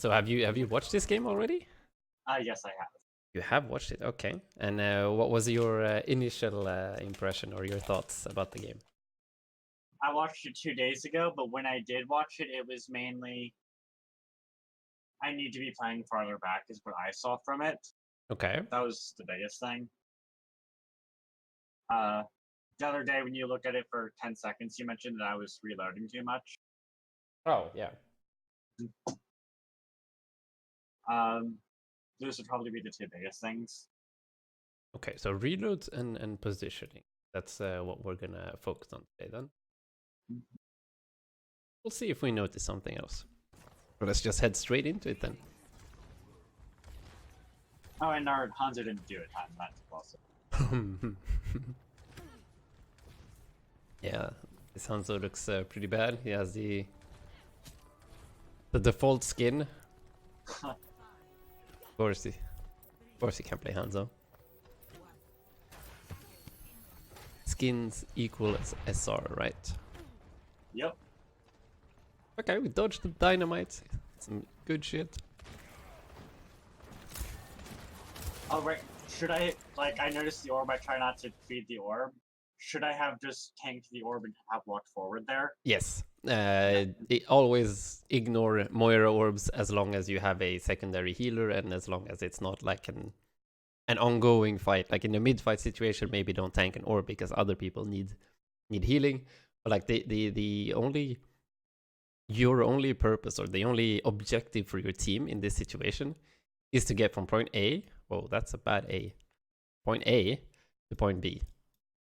So have you watched this game already? Yes, I have. You have watched it, okay. And what was your initial impression or your thoughts about the game? I watched it 2 days ago, but when I did watch it, it was mainly I need to be playing farther back is what I saw from it. Okay. That was the biggest thing. Uh, the other day when you look at it for 10 seconds, you mentioned that I was reloading too much. Oh, yeah. Um, those would probably be the two biggest things. Okay, so reloads and positioning. That's what we're gonna focus on today then. We'll see if we notice something else. But let's just head straight into it then. Oh, and our Hanzo didn't do it, that's also. Yeah, this Hanzo looks pretty bad. He has the default skin. Of course he can play Hanzo. Skins equals SR, right? Yep. Okay, we dodged the dynamite. Some good shit. Oh, right. Should I, I noticed the orb, I try not to feed the orb. Should I have just tanked the orb and have walked forward there? Yes. Always ignore Moira orbs as long as you have a secondary healer and as long as it's not like an ongoing fight. Like in a mid-fight situation, maybe don't tank an orb because other people need healing. But like your only purpose or the only objective for your team in this situation is to get from point A. Whoa, that's a bad A. Point A to point B.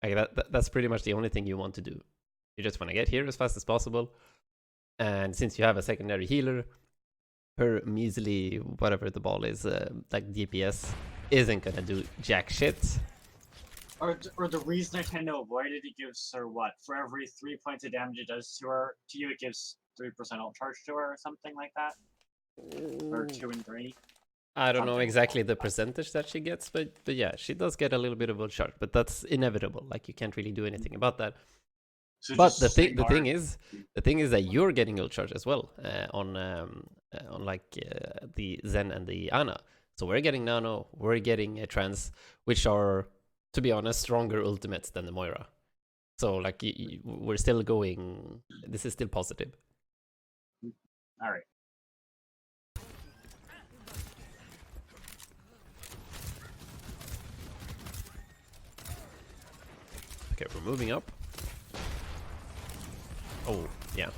Like that's pretty much the only thing you want to do. You just want to get here as fast as possible. And since you have a secondary healer, her measly whatever the ball is, like DPS, isn't gonna do jack shit. Or the reason I tend to avoid it, it gives her what? For every 3 points of damage it does to you, it gives 3% ult charge to her or something like that? Or 2 and 3? I don't know Something exactly like the that. percentage that she gets, but yeah, she does get a little bit of a charge, but that's inevitable. Like you can't really do anything about that. So But the just thing ignore the thing is that you're getting ult charge as well on like the Zen and the Ana. So we're getting Nano, we're getting a Trans, which are, to be honest, stronger ultimates than the Moira. So like we're still going. This is still positive. Alright. Okay, we're moving up. Oh, yeah.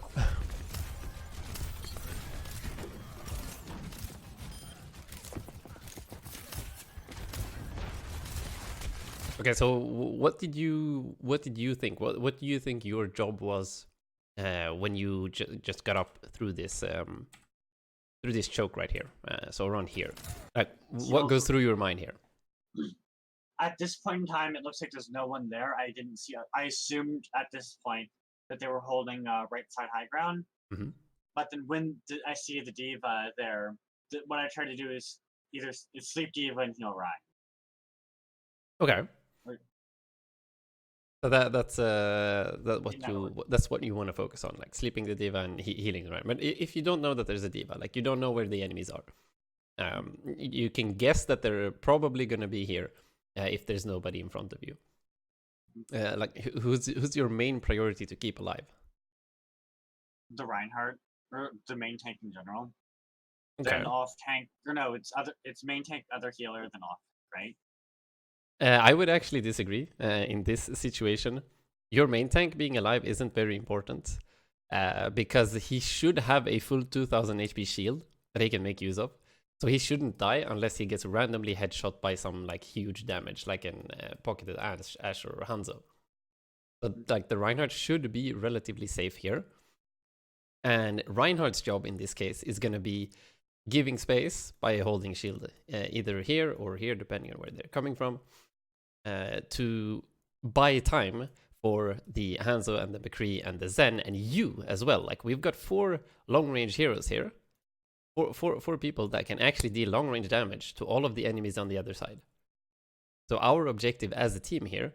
Okay, so what did you think? What do you think your job was when you just got up through this choke right here? So around here, like what goes through your mind here? At this point in time, it looks like there's no one there. I didn't see. I assumed at this point that they were holding right side high ground. Mm-hmm. But then when I see the diva there, what I try to do is either sleep diva and heal Ryan. Okay. Or, So that's what you want to focus on, like sleeping the diva and healing, right? But if you don't know that there's a diva, like you don't know where the enemies are, you can guess that they're probably gonna be here if there's nobody in front of you. Like who's your main priority to keep alive? the Reinhardt, or the main tank in general. Okay. Then off tank, or no, it's main tank, other healer, then off, right? I would actually disagree in this situation. Your main tank being alive isn't very important because he should have a full 2000 HP shield that he can make use of. So he shouldn't die unless he gets randomly headshot by some like huge damage, like in Pocketed Ash or Hanzo. But like the Reinhardt should be relatively safe here. And Reinhardt's job in this case is going to be giving space by holding shield either here or here, depending on where they're coming from, to buy time for the Hanzo and the McCree and the Zen and you as well. Like we've got 4 long-range heroes here, four people that can actually deal long-range damage to all of the enemies on the other side. So our objective as a team here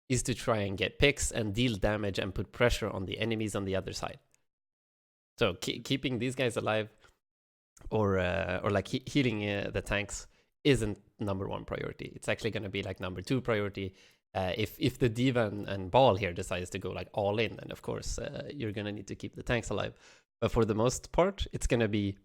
is to try and get picks and deal damage and put pressure on the enemies on the other side. So keeping these guys alive, or like healing the tanks isn't number one priority. It's actually going to be like number two priority. If the diva and ball here decides to go like all in, then of course you're going to need to keep the tanks alive. But for the most part, it's going to be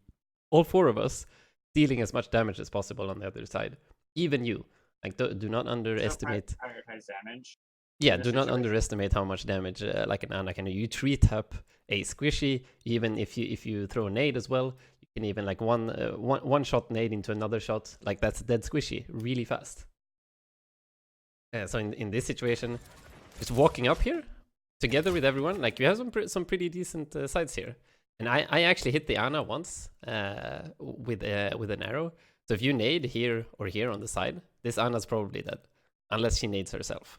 all four of us dealing as much damage as possible on the other side. Even you. Like, do not underestimate. Prioritize damage. Yeah, do not underestimate how much damage like an Ana can do. You tree tap a squishy, even if you throw a nade as well. You can even like one shot nade into another shot. Like, that's dead squishy really fast. So in this situation, just walking up here together with everyone, like, you have some pretty decent sides here. And I actually hit the Ana once with an arrow. So if you nade here or here on the side, this Ana's probably dead, unless she nades herself.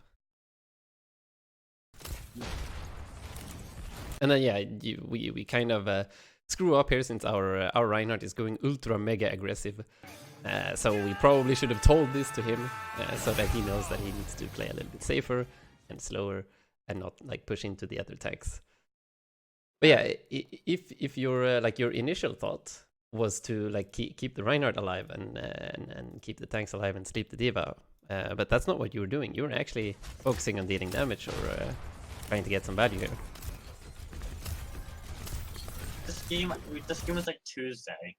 And then yeah, we kind of screw up here since our Reinhardt is going ultra mega aggressive. So we probably should have told this to him so that he knows that he needs to play a little bit safer and slower and not like push into the other tanks. But yeah, if your like your initial thought was to like keep the Reinhardt alive and keep the tanks alive and sleep the diva, but that's not what you were doing. You were actually focusing on dealing damage or trying to get some value here. This game was like Tuesday.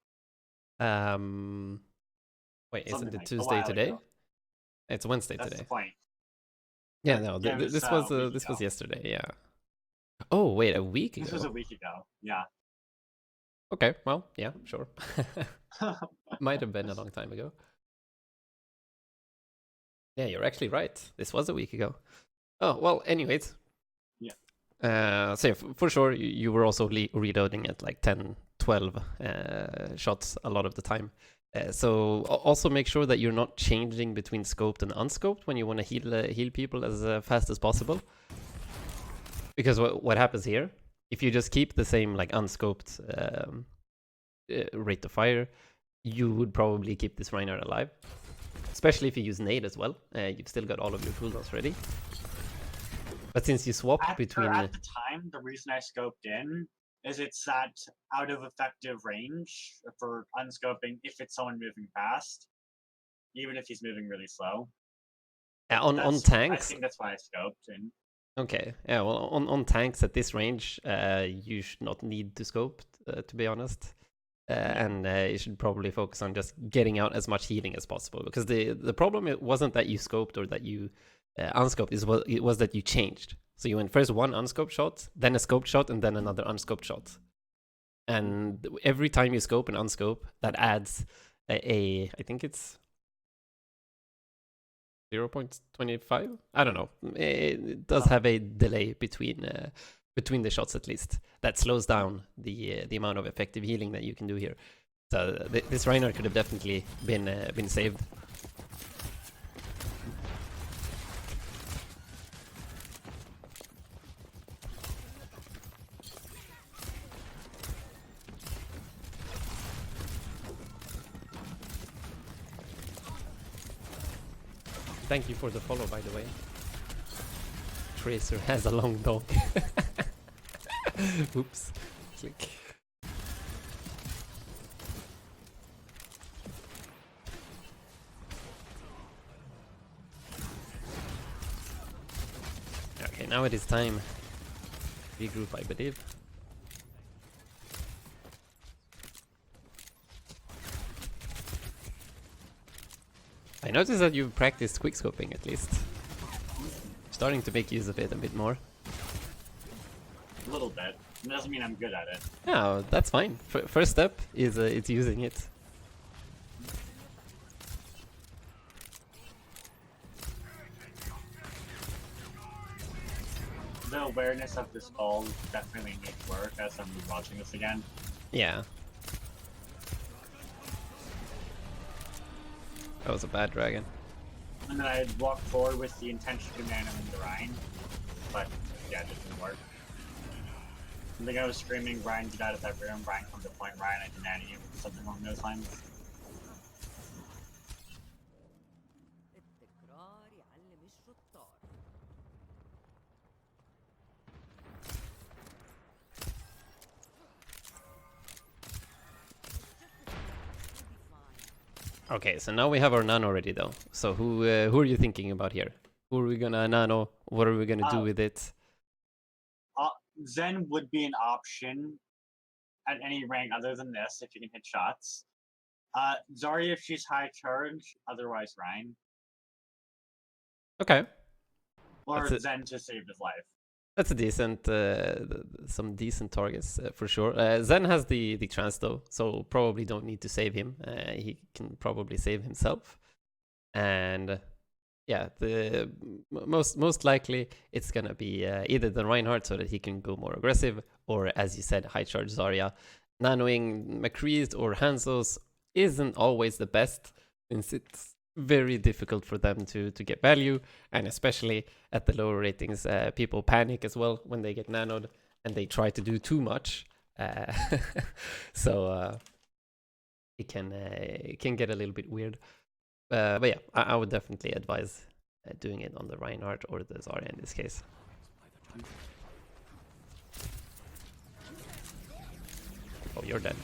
Wait, Something isn't it like Tuesday today? ago. It's Wednesday That's today. the point. Yeah, no, Yeah, this was yesterday. Yeah. Oh wait, a week ago. This was a week ago. Yeah. Okay, well, yeah, sure. Might have been a long time ago. Yeah, you're actually right. This was a week ago. Oh, well, anyways. Yeah. So yeah, for sure, you were also reloading at like 10, 12 shots a lot of the time. So also make sure that you're not changing between scoped and unscoped when you want to heal people as fast as possible. Because what happens here, if you just keep the same like unscoped rate of fire, you would probably keep this Reinhardt alive. Especially if you use nade as well. You've still got all of your cooldowns ready. But since you swap between... At the time, the reason I scoped in is it's that out of effective range for unscoping if it's someone moving fast, even if he's moving really slow. On tanks? I think that's why I scoped in. Okay, yeah, well, on tanks at this range, you should not need to scope, to be honest. And you should probably focus on just getting out as much healing as possible. Because the problem it wasn't that you scoped or that you unscoped, it was that you changed. So you went first one unscoped shot, then a scoped shot, and then another unscoped shot. And every time you scope and unscope, that adds I think it's 0.25. I don't know. It does have a delay between the shots at least. That slows down the amount of effective healing that you can do here. So this Reinhardt could have definitely been saved. Thank you for the follow, by the way. Tracer has a long dog. Oops. Click. Okay, now it is time. Regroup, I believe. I noticed that you've practiced quickscoping at least. Starting to make use of it a bit more. A little bit. It doesn't mean I'm good at it. No, that's fine. First step is it's using it. The awareness of this ball definitely needs work as I'm watching this again. Yeah. That was a bad dragon. And then I'd walk forward with the intention to man him in the Rhine. But yeah, it didn't work. I think I was screaming, Ryan, get out of that room, Ryan, come to point, Ryan, I demand you, something along those lines. Okay, so now we have our nano ready though. So who are you thinking about here? Who are we gonna nano? What are we gonna do with it? Zen would be an option at any rank other than this if you can hit shots. Zarya if she's high charge, otherwise Ryan. Okay. Or Zen to save his life. That's a decent, some decent targets for sure. Zen has the trance though, so probably don't need to save him. He can probably save himself. And yeah, the most likely it's gonna be either the Reinhardt so that he can go more aggressive, or as you said, high charge Zarya. Nanoing McCree's or Hanzo's isn't always the best, since it's very difficult for them to get value, and especially at the lower ratings, people panic as well when they get nanoed and they try to do too much. So it can get a little bit weird. But yeah, I would definitely advise doing it on the Reinhardt or the Zarya in this case. Oh, you're dead.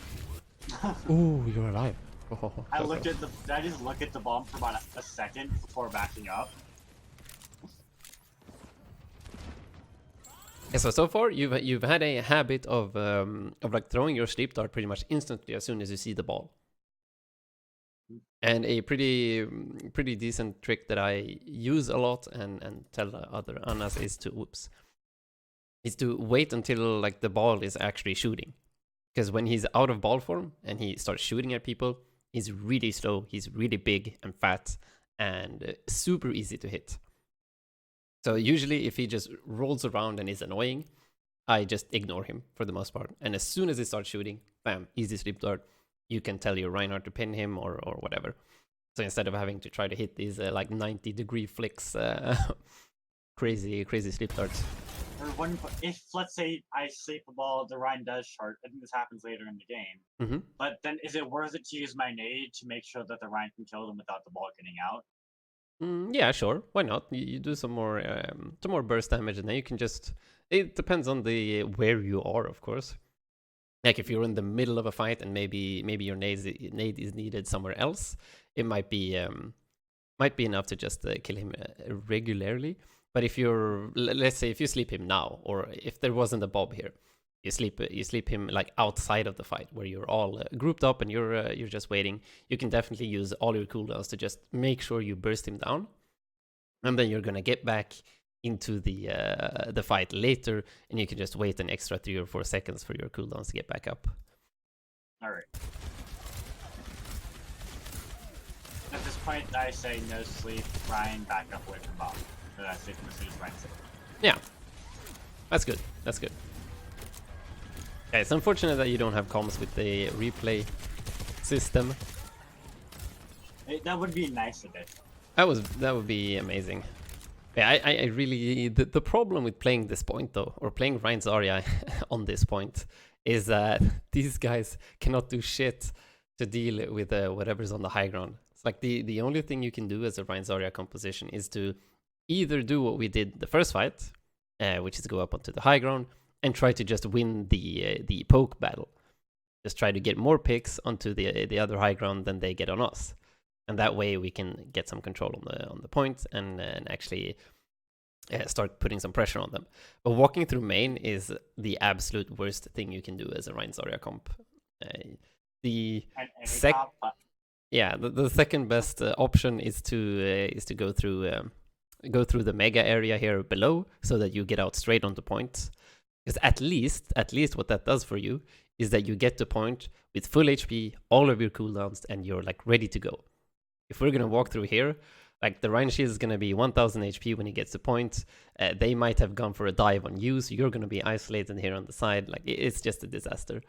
Ooh, you're alive. Oh, I just looked at the bomb for about a second before backing up. Yeah, so far you've had a habit of like throwing your sleep dart pretty much instantly as soon as you see the ball. And a pretty decent trick that I use a lot and tell other Annas is to wait until like the ball is actually shooting. Because when he's out of ball form and he starts shooting at people, he's really slow, he's really big and fat, and super easy to hit. So usually if he just rolls around and is annoying, I just ignore him for the most part. And as soon as he starts shooting, bam, easy sleep dart. You can tell your Reinhardt to pin him or whatever. So instead of having to try to hit these like 90-degree flicks, crazy sleep darts. Or if let's say I sleep a ball, the Ryan does short. I think this happens later in the game. But then is it worth it to use my nade to make sure that the Ryan can kill them without the ball getting out? Yeah, sure. Why not? You do some more burst damage, and then you can just. It depends on the where you are, of course. Like if you're in the middle of a fight and maybe your nade is needed somewhere else, it might be enough to just kill him regularly. But if you're, let's say, if you sleep him now, or if there wasn't a Bob here, you sleep him like outside of the fight where you're all grouped up and you're just waiting. You can definitely use all your cooldowns to just make sure you burst him down, and then you're gonna get back into the fight later, and you can just wait an extra 3 or 4 seconds for your cooldowns to get back up. All right. At this point, I say no sleep, Ryan, back up away from bomb. So that's it. Ryan safe. Yeah, that's good. That's good. Yeah, it's unfortunate that you don't have comms with the replay system. That would be nice a bit. That would be amazing. Yeah, I really the problem with playing this point though, or playing Ryan Zarya on this point, is that these guys cannot do shit to deal with whatever's on the high ground. It's like the only thing you can do as a Ryan Zarya composition is to either do what we did the first fight, which is go up onto the high ground and try to just win the poke battle. Just try to get more picks onto the other high ground than they get on us. And that way we can get some control on the point and actually start putting some pressure on them. But walking through main is the absolute worst thing you can do as a Ryan Zarya comp. The second best option is to go through the mega area here below, so that you get out straight onto point. Because at least what that does for you is that you get to point with full HP, all of your cooldowns, and you're like ready to go. If we're gonna walk through here, like the Ryan Shield is gonna be 1000 HP when he gets to point. They might have gone for a dive on you, so you're gonna be isolated here on the side. Like it's just a disaster.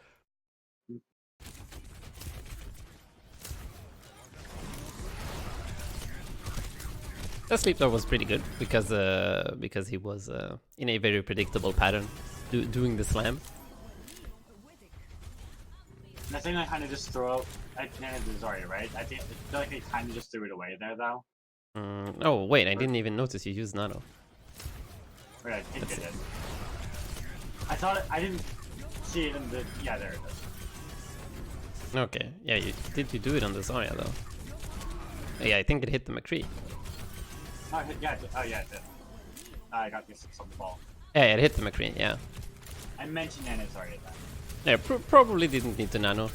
That sleep dart was pretty good because he was in a very predictable pattern doing the slam. I think I kind of just throw out. I can't do Zarya, right? I feel like I kind of just threw it away there, though. Oh wait, I didn't even notice you used nano. Right, I think I did. I thought I didn't see it in the. Yeah, there it is. Okay, yeah, you do it on the Zarya though. Yeah, I think it hit the McCree. Oh, yeah, it did. I got the assist on the ball. Yeah, it hit the McCree, yeah. I mentioned nano, sorry. Yeah, probably didn't need to nano.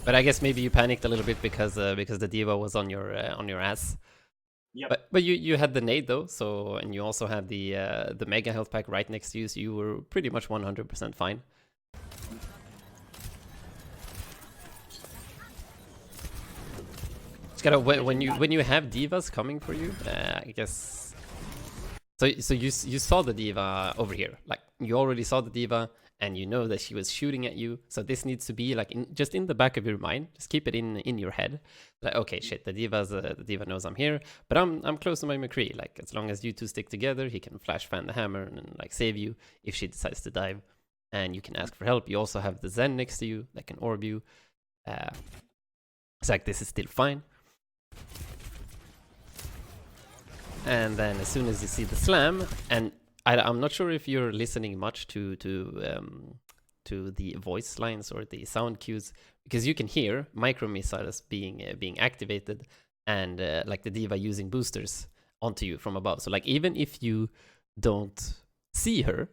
But I guess maybe you panicked a little bit because the D.Va was on your ass. Yep. But you had the nade though, so, and you also had the mega health pack right next to you, so you were pretty much 100% fine. Just gotta when you have divas coming for you, I guess. So you saw the diva over here, like you already saw the diva, and you know that she was shooting at you. So this needs to be like just in the back of your mind. Just keep it in your head. Like, okay, shit, the diva knows I'm here, but I'm close to my McCree. Like, as long as you two stick together, he can flash fan the hammer and like save you if she decides to dive, and you can ask for help. You also have the Zen next to you that can orb you. It's like this is still fine. And then as soon as you see the slam, and I'm not sure if you're listening much to the voice lines or the sound cues, because you can hear micro missiles being activated, and like the diva using boosters onto you from above. So like even if you don't see her,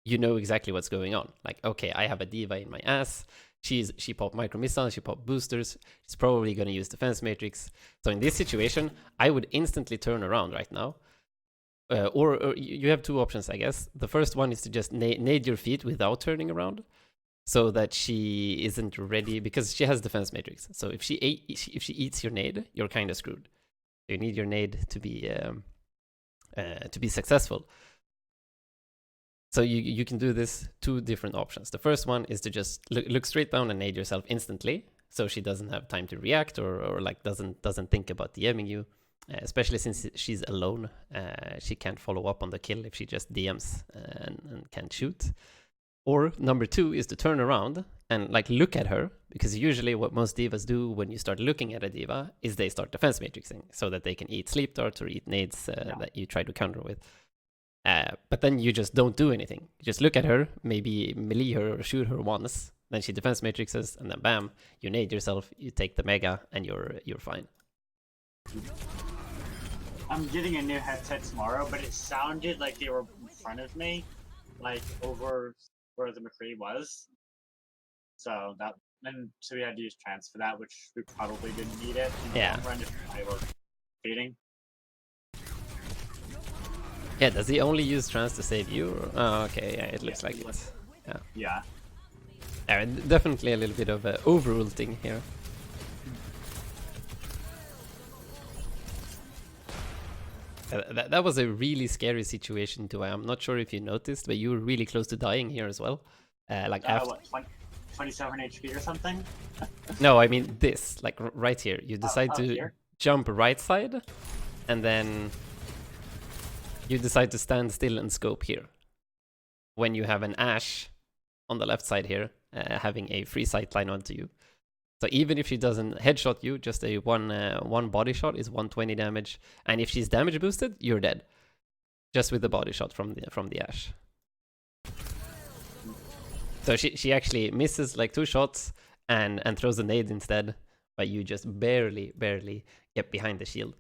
you know exactly what's going on. Like, okay, I have a diva in my ass. She popped micro missiles, she popped boosters. She's probably gonna use defense matrix. So in this situation, I would instantly turn around right now. Or you have two options, I guess. The first one is to just nade your feet without turning around, so that she isn't ready, because she has defense matrix. So if she eats your nade, you're kind of screwed. You need your nade to be successful. So you can do this two different options. The first one is to just look straight down and nade yourself instantly, so she doesn't have time to react or like doesn't think about DMing you. Especially since she's alone, she can't follow up on the kill if she just DMs and can't shoot. Or number two is to turn around and like look at her, because usually what most divas do when you start looking at a diva is they start defense matrixing so that they can eat sleep darts or eat nades that you try to counter with. But then you just don't do anything. You just look at her, maybe melee her or shoot her once, then she defense matrixes, and then bam, you nade yourself, you take the mega, and you're fine. I'm getting a new headset tomorrow, but it sounded like they were in front of me, like over where the McCree was. So we had to use trans for that, which we probably didn't need it in the long run if I were feeding. Yeah, does he only use trans to save you? Or? Oh, okay, yeah, it looks like it. Yeah. Definitely a little bit of over-ulting here. That was a really scary situation too. I'm not sure if you noticed, but you were really close to dying here as well. After... what, 27 HP or something? No, I mean this, like right here. You decide to here? jump right side, and then you decide to stand still and scope here. When you have an Ashe on the left side here, having a free sight line onto you. So even if she doesn't headshot you, just a one body shot is 120 damage, and if she's damage boosted, you're dead, just with the body shot from the Ashe. So she actually misses like 2 shots and throws a nade instead, but you just barely get behind the shield.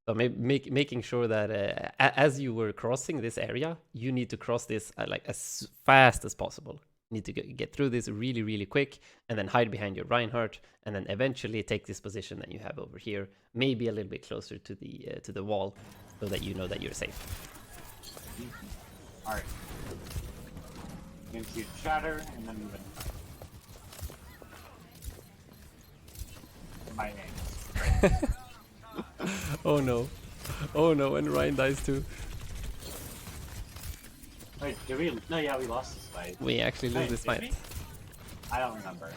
So making sure that as you were crossing this area, you need to cross this like as fast as possible. You need to get through this really quick, and then hide behind your Reinhardt, and then eventually take this position that you have over here, maybe a little bit closer to the wall, so that you know that you're safe. All right. Into shatter, and then my name. Oh no, and Ryan dies too. Wait, did we? No, yeah, we lost this fight. We actually lose this fight. I don't remember.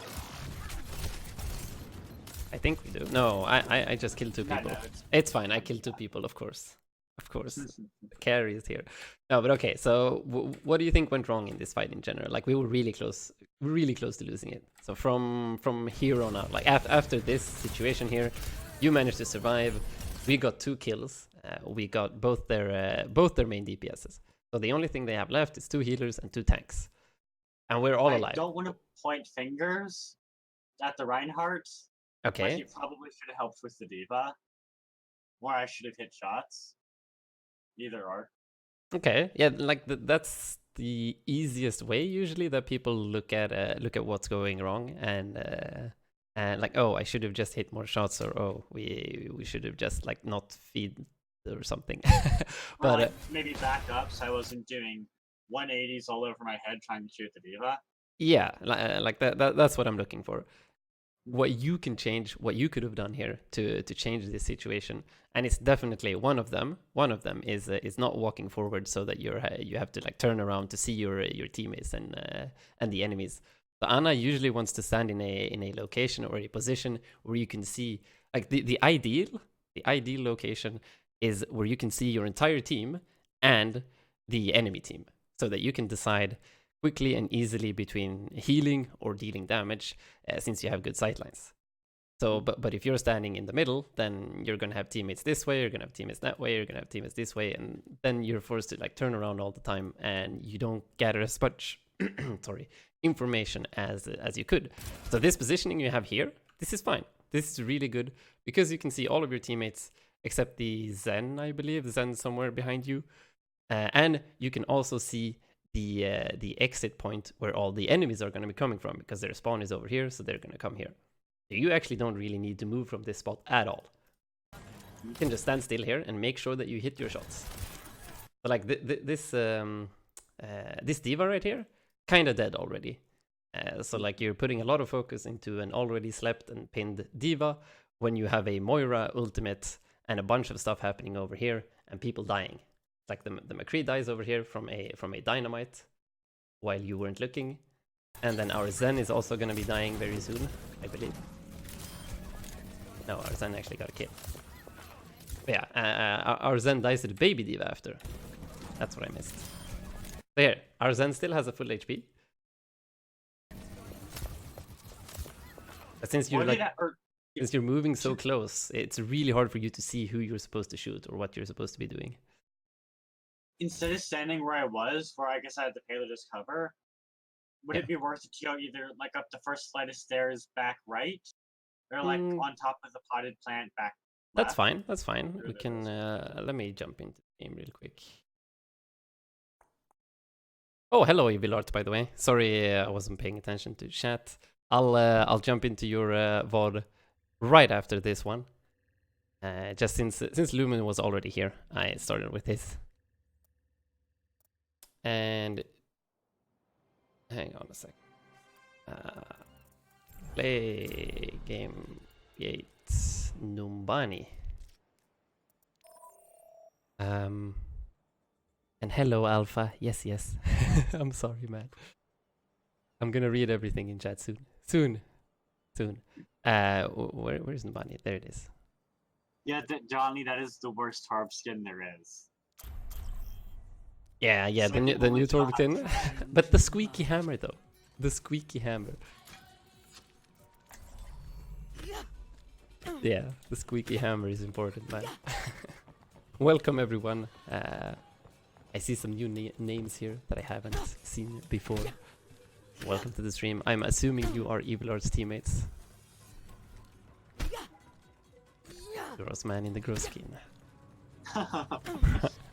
I think we do. No, I just killed 2 people. No, it's fine. I killed 2 people, of course. The carry is here. No, but okay. So what do you think went wrong in this fight in general? Like, we were really close to losing it. So from here on out, like after this situation here, you managed to survive. We got 2 kills. We got both their main DPSs. So the only thing they have left is 2 healers and 2 tanks, and we're all alive. I don't want to point fingers at the Reinhardt, But Okay. he probably should have helped with the diva. Or I should have hit shots. Either or. Okay. Yeah, like that's the easiest way usually that people look at what's going wrong and like, oh, I should have just hit more shots, or oh, we should have just like not feed or something. Or But like maybe back up so I wasn't doing 180s all over my head trying to shoot the diva. yeah, like that's what I'm looking for. What you can change, what you could have done here to change this situation, and it's definitely one of them. One of them is not walking forward so that you have to like turn around to see your teammates and the enemies. So Anna usually wants to stand in a location or a position where you can see, like, the ideal location is where you can see your entire team and the enemy team, so that you can decide quickly and easily between healing or dealing damage, since you have good sightlines. So, but if you're standing in the middle, then you're gonna have teammates this way, you're gonna have teammates that way, you're gonna have teammates this way, and then you're forced to like turn around all the time, and you don't gather as much, sorry, information as you could. So this positioning you have here, this is fine. This is really good because you can see all of your teammates except the Zen, I believe. The Zen somewhere behind you, and you can also see the exit point where all the enemies are going to be coming from, because their spawn is over here, so they're going to come here. So you actually don't really need to move from this spot at all. You can just stand still here and make sure that you hit your shots. So like this diva right here, kind of dead already. So like you're putting a lot of focus into an already slept and pinned diva when you have a Moira ultimate and a bunch of stuff happening over here and people dying. Like the McCree dies over here from a dynamite while you weren't looking, and then our Zen is also gonna be dying very soon, I believe. No, our Zen actually got a kill. But yeah, our Zen dies to the baby diva after. That's what I missed. So here, our Zen still has a full HP. But since you're like, since you're moving so close, it's really hard for you to see who you're supposed to shoot or what you're supposed to be doing. Instead of standing where I was, where I guess I had the payload just cover, would it be worth it to go either like up the first flight of stairs back right, or like on top of the potted plant back left? That's fine. That's fine. We can. Let me jump into the game real quick. Oh, hello, Evilart, by the way. Sorry, I wasn't paying attention to chat. I'll jump into your VOD right after this one. Just since Lumen was already here, I started with this. And hang on a sec. Play game 8 Numbani. And hello Alpha. Yes. I'm sorry, man. I'm gonna read everything in chat soon. Where's Numbani? There it is. Yeah, Johnny, that is the worst harp skin there is. Yeah, the new Torbitin. But the squeaky hammer, though. The squeaky hammer. Yeah, the squeaky hammer is important, man. Welcome, everyone. I see some new names here that I haven't seen before. Welcome to the stream. I'm assuming you are Evilart's teammates. Gross man in the gross skin.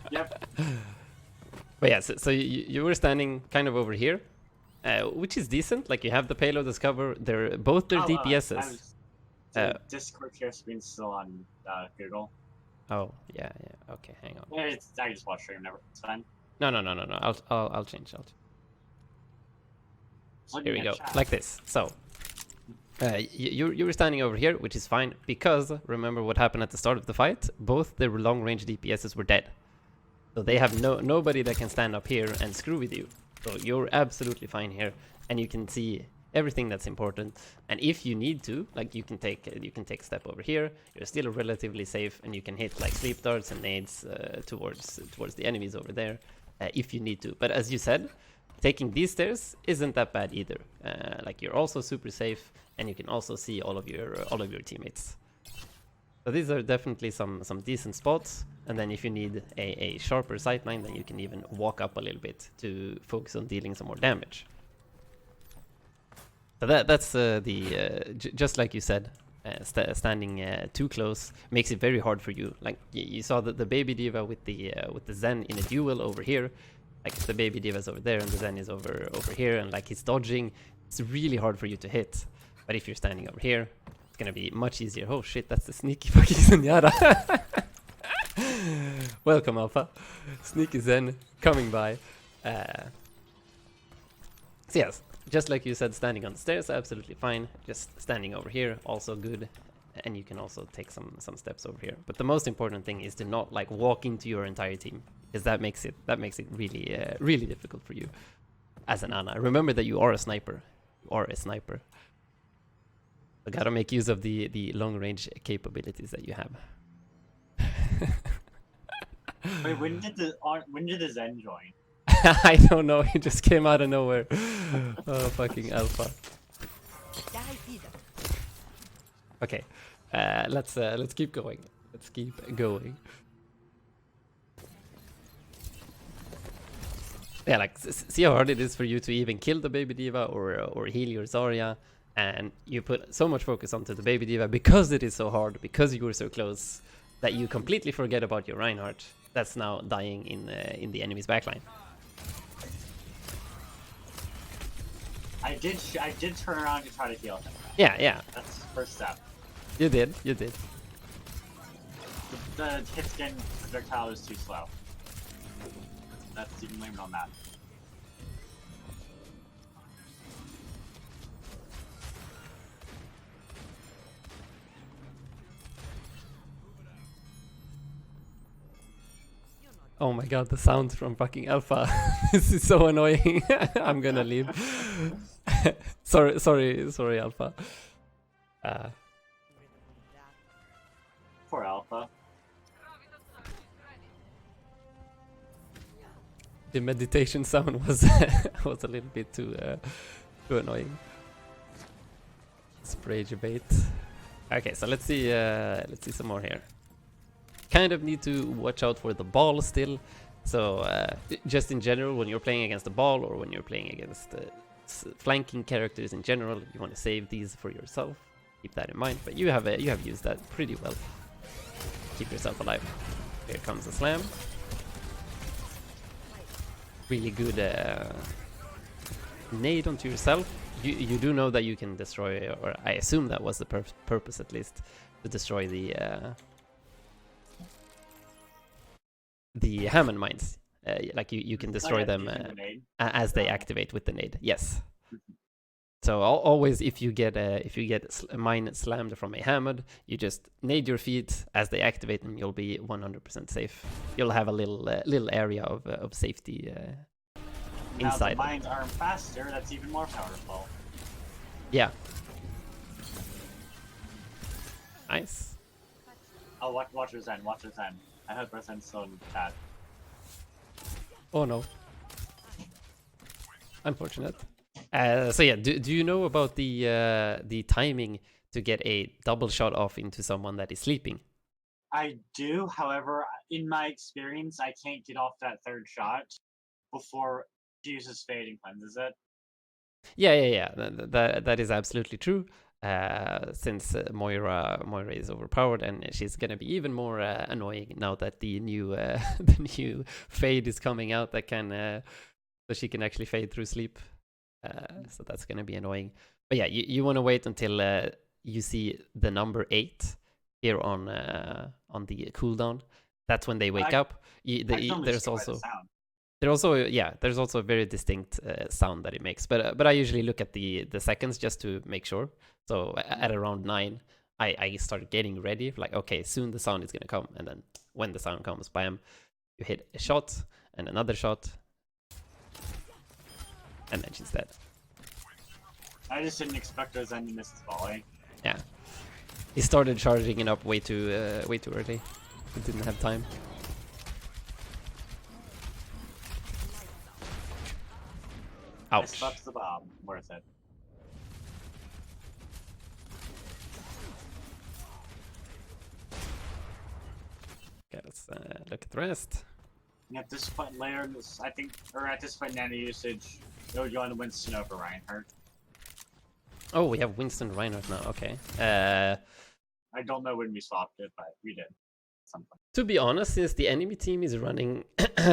Yep. But yeah, so you were standing kind of over here, which is decent. Like you have the payload as cover. They're both their DPSs. Discord share screen's still on Google. Oh yeah. Okay, hang on. I just watched stream. Never. It's fine. No. I'll change. Here we go. Like this. So you were standing over here, which is fine because remember what happened at the start of the fight. Both their long range DPSs were dead. So they have nobody that can stand up here and screw with you. So you're absolutely fine here, and you can see everything that's important. And if you need to, like you can take a step over here. You're still relatively safe, and you can hit like sleep darts and nades towards the enemies over there if you need to. But as you said, taking these stairs isn't that bad either. Like you're also super safe, and you can also see all of your teammates. So these are definitely some decent spots. And then if you need a sharper sightline, then you can even walk up a little bit to focus on dealing some more damage. So that's just like you said, standing too close makes it very hard for you. Like you saw that the baby diva with the Zen in a duel over here. Like the baby diva's over there and the Zen is over here, and like he's dodging. It's really hard for you to hit. But if you're standing over here, it's gonna be much easier. Oh shit, that's the sneaky fucking Zenyatta. Welcome, Alpha. Sneaky Zen coming by. So yes, just like you said, standing on the stairs, absolutely fine. Just standing over here, also good. And you can also take some steps over here. But the most important thing is to not like walk into your entire team, because that makes it really really difficult for you as an Ana. Remember that you are a sniper. You are a sniper. You gotta make use of the long range capabilities that you have. Wait, when did the Zen join? I don't know. He just came out of nowhere. Oh, fucking Alpha. Okay, let's keep going. Let's keep going. Yeah, like see how hard it is for you to even kill the baby diva or heal your Zarya, and you put so much focus onto the baby diva because it is so hard, because you were so close, that you completely forget about your Reinhardt that's now dying in the enemy's backline. I did turn around to try to heal him. Yeah, yeah. That's the first step. You did. The hit skin projectile is too slow. That's even blamed on that. Oh my god, the sounds from fucking Alpha. This is so annoying. I'm gonna leave. sorry, Alpha. Poor Alpha. The meditation sound was was a little bit too annoying. Spray bait. Okay, so let's see some more here. Kind of need to watch out for the ball still. So just in general, when you're playing against the ball or when you're playing against flanking characters in general, you want to save these for yourself. Keep that in mind. But you have used that pretty well. Keep yourself alive. Here comes the slam. Really good nade onto yourself. You do know that you can destroy, or I assume that was the purpose at least, to destroy the Hammond mines. Like you can destroy them as they activate with the nade. Yes. So always, if you get a mine slammed from a Hammond, you just nade your feet as they activate, and you'll be 100% safe. You'll have a little area of safety inside. Now the mines are faster. That's even more powerful. Yeah. Nice. Oh, watch your Zen. Watch your Zen. I hope our Zen's still in chat. Oh no. Unfortunate. So yeah, do you know about the timing to get a double shot off into someone that is sleeping? I do, however, in my experience, I can't get off that third shot before she uses Fade and cleanses it. Yeah. That is absolutely true. Since Moira is overpowered, and she's gonna be even more annoying now that the new the new Fade is coming out that can so she can actually fade through sleep. So that's gonna be annoying. But yeah, you want to wait until you see the number 8 here on the cooldown. That's when they wake up. There's also a very distinct sound that it makes. But I usually look at the seconds just to make sure. So at around 9, I start getting ready. Like, okay, soon the sound is gonna come, and then when the sound comes, bam, you hit a shot and another shot, and then she's dead. I just didn't expect her Zen to miss the volley. Yeah, he started charging it up way too early. He didn't have time. Ouch. That's the bomb. Worth it. Okay, let's look at the rest. And at this point later in this, I think, or at this point in any usage, it would go on Winston over Reinhardt. Oh, we have Winston Reinhardt now. Okay. I don't know when we swapped it, but we did. Something. To be honest, since the enemy team is running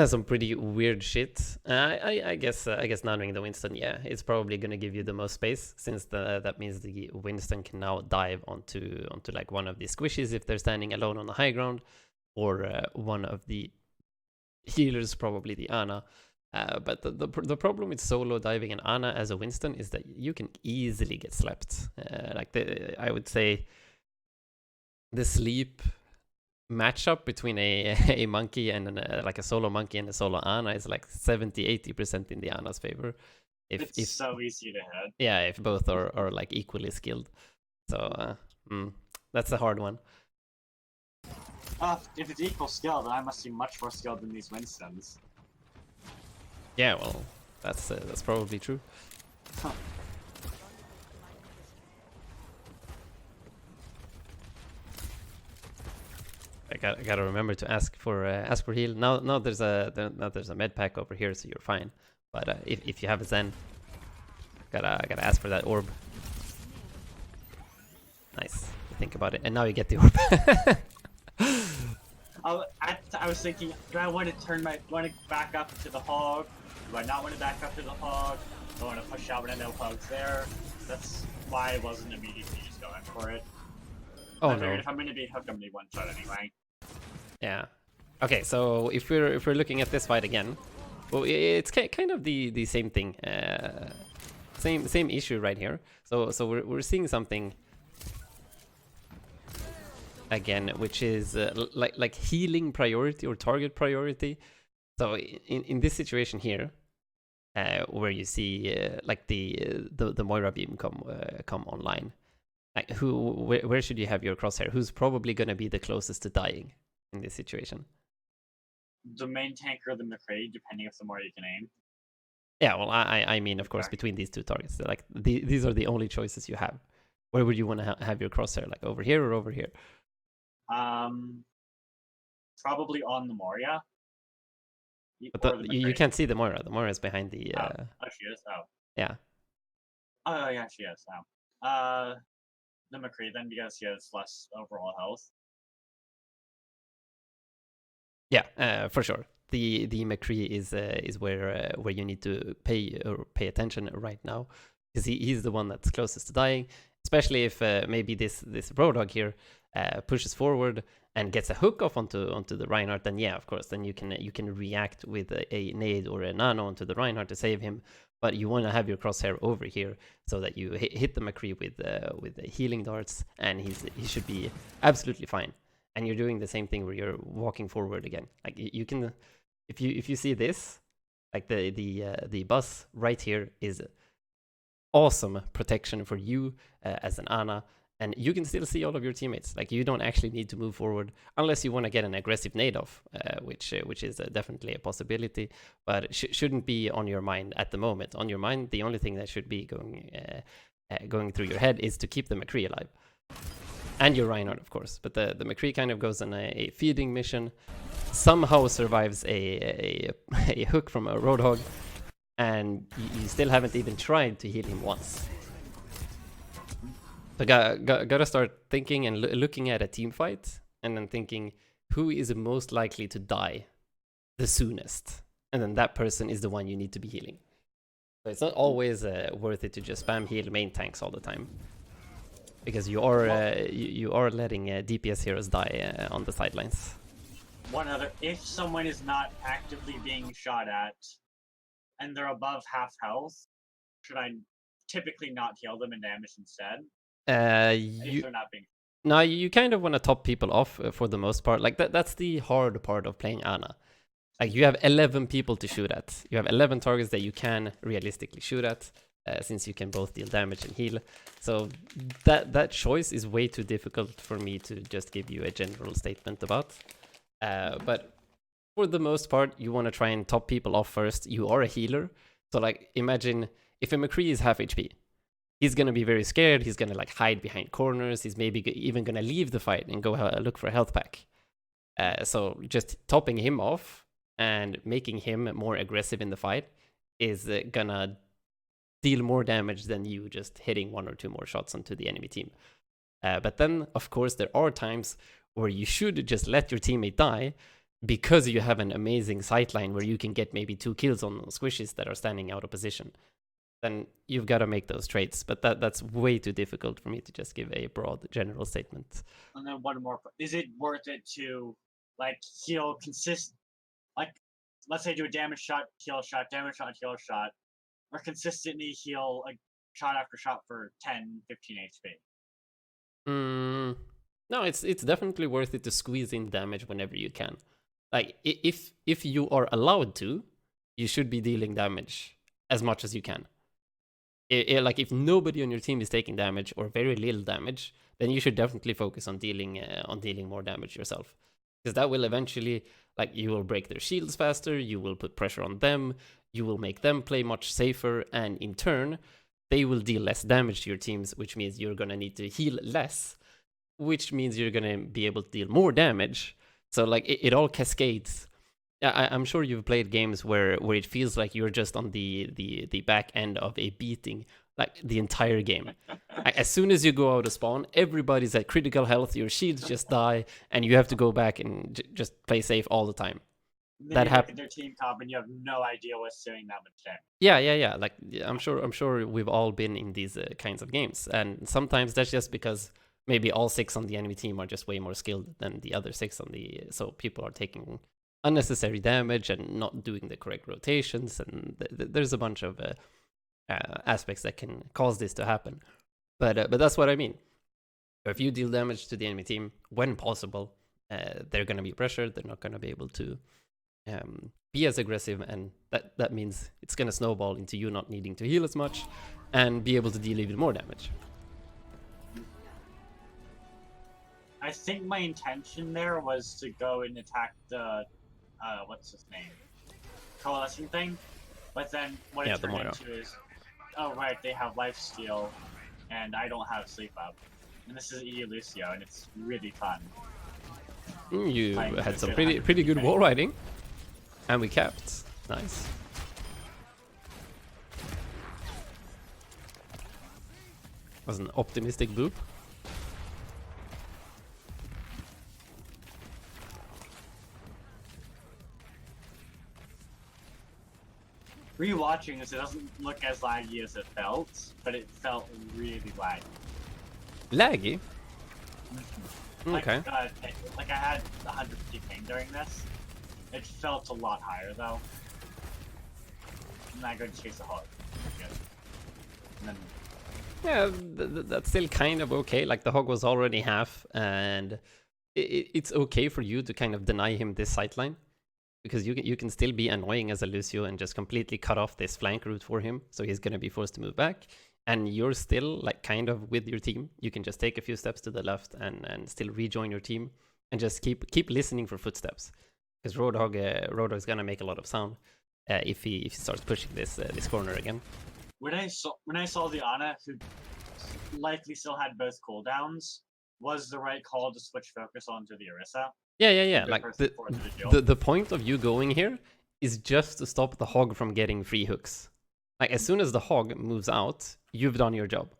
some pretty weird shit, I guess nanoing the Winston, yeah, it's probably gonna give you the most space, since that means the Winston can now dive onto like one of the squishies if they're standing alone on the high ground, or one of the healers, probably the Ana. But the problem with solo diving an Ana as a Winston is that you can easily get slept. I would say the sleep matchup between a monkey and like a solo monkey and a solo Ana is like 70-80% in the Ana's favor. It's so easy to hit. Yeah, if both are like equally skilled. So that's a hard one. If it's equal skill, then I must be much more skilled than these Winstons. Yeah, well, that's probably true. Huh. I gotta remember to ask for heal. Now there's a med pack over here, so you're fine. But if you have a Zen, gotta ask for that orb. Nice. Think about it, and now you get the orb. I was thinking, do I want to back up to the hog? Do I not want to back up to the hog? Do I want to push out when I know hog's there? That's why I wasn't immediately just going for it. Oh, I figured no. if I'm going to be hooked, I'm going to be one shot anyway. Yeah. Okay, so if we're looking at this fight again, well, it's kind of the same thing, same issue right here. So we're seeing something again, which is like healing priority or target priority. So in this situation here, where you see like the Moira beam come online, like where should you have your crosshair? Who's probably going to be the closest to dying in this situation? The main tank or the McCree, depending if the more you can aim. Yeah, well, I mean, of course, between these two targets, like these are the only choices you have. Where would you want to have your crosshair? Like over here or over here? Probably on the Moria. But you can't see the Moira. The Moira is behind the. Oh, she is. Oh. Yeah. Oh yeah, she is. Oh. The McCree then, because he has less overall health. Yeah, for sure. The McCree is where you need to pay attention right now, because he's the one that's closest to dying. Especially if maybe this Roadhog here pushes forward and gets a hook off onto the Reinhardt, then yeah, of course, then you can react with a nade or a nano onto the Reinhardt to save him. But you want to have your crosshair over here so that you hit the McCree with the healing darts, and he should be absolutely fine. And you're doing the same thing where you're walking forward again. Like you can, if you see this, like the bus right here is awesome protection for you as an Ana, and you can still see all of your teammates. Like you don't actually need to move forward unless you want to get an aggressive nade off, which is definitely a possibility, but shouldn't be on your mind at the moment. On your mind, the only thing that should be going through your head is to keep the McCree alive. And your Reinhardt, of course. But the McCree kind of goes on a feeding mission, somehow survives a hook from a Roadhog, and you still haven't even tried to heal him once. So gotta start thinking and looking at a team fight, and then thinking who is most likely to die the soonest, and then that person is the one you need to be healing. So it's not always worth it to just spam heal main tanks all the time, because you are letting DPS heroes die on the sidelines. One other, if someone is not actively being shot at, and they're above half health, should I typically not heal them and damage instead? If they're not being. No, you kind of want to top people off for the most part. Like that's the hard part of playing Ana. Like you have 11 people to shoot at. You have 11 targets that you can realistically shoot at. Since you can both deal damage and heal. So that choice is way too difficult for me to just give you a general statement about. But for the most part, you want to try and top people off first. You are a healer. So like imagine if a McCree is half HP, he's going to be very scared. He's going to like hide behind corners. He's maybe even going to leave the fight and go look for a health pack. So just topping him off and making him more aggressive in the fight is gonna deal more damage than you just hitting 1 or 2 more shots onto the enemy team. But then, of course, there are times where you should just let your teammate die because you have an amazing sightline where you can get maybe 2 kills on squishes that are standing out of position. Then you've got to make those trades. But that's way too difficult for me to just give a broad general statement. And then one more. Is it worth it to like heal like let's say do a damage shot, heal shot, damage shot, heal shot, or consistently heal like shot after shot for 10, 15 HP? No, it's definitely worth it to squeeze in damage whenever you can. Like if you are allowed to, you should be dealing damage as much as you can. Like if nobody on your team is taking damage or very little damage, then you should definitely focus on dealing more damage yourself, because that will eventually, like, you will break their shields faster, you will put pressure on them, you will make them play much safer, and in turn they will deal less damage to your teams, which means you're gonna need to heal less, which means you're gonna be able to deal more damage. So like it all cascades. I'm sure you've played games where it feels like you're just on the back end of a beating, like the entire game. As soon as you go out of spawn, everybody's at critical health, your shields just die, and you have to go back and just play safe all the time. That happens. Their team comp, and you have no idea what's doing that much damage. Yeah. Like I'm sure we've all been in these kinds of games, and sometimes that's just because maybe all 6 on the enemy team are just way more skilled than the other 6 on the. So people are taking unnecessary damage and not doing the correct rotations, and there's a bunch of aspects that can cause this to happen. But that's what I mean. If you deal damage to the enemy team when possible, they're going to be pressured. They're not going to be able to be as aggressive, and that means it's going to snowball into you not needing to heal as much and be able to deal even more damage. I think my intention there was to go and attack the what's his name, coalescing thing, but then what it turned into is, oh right, they have lifesteal, and I don't have sleep up, and this is EU Lucio, and it's really fun. You had some pretty good wall riding, and we capped. Nice. Was an optimistic boop. Rewatching this, it doesn't look as laggy as it felt, but it felt really laggy. Laggy? Okay. Like I had 150 ping during this. It felt a lot higher though. And I go to chase the hog. Yeah, that's still kind of okay. Like the hog was already half, and it's okay for you to kind of deny him this sightline, because you can still be annoying as a Lucio and just completely cut off this flank route for him, so he's gonna be forced to move back, and you're still like kind of with your team. You can just take a few steps to the left and still rejoin your team, and just keep listening for footsteps, because Roadhog's gonna make a lot of sound if he starts pushing this corner again. When I saw the Ana, who likely still had both cooldowns, was the right call to switch focus onto the Orisa. Yeah. Like the point of you going here is just to stop the hog from getting free hooks. Like as soon as the hog moves out, you've done your job.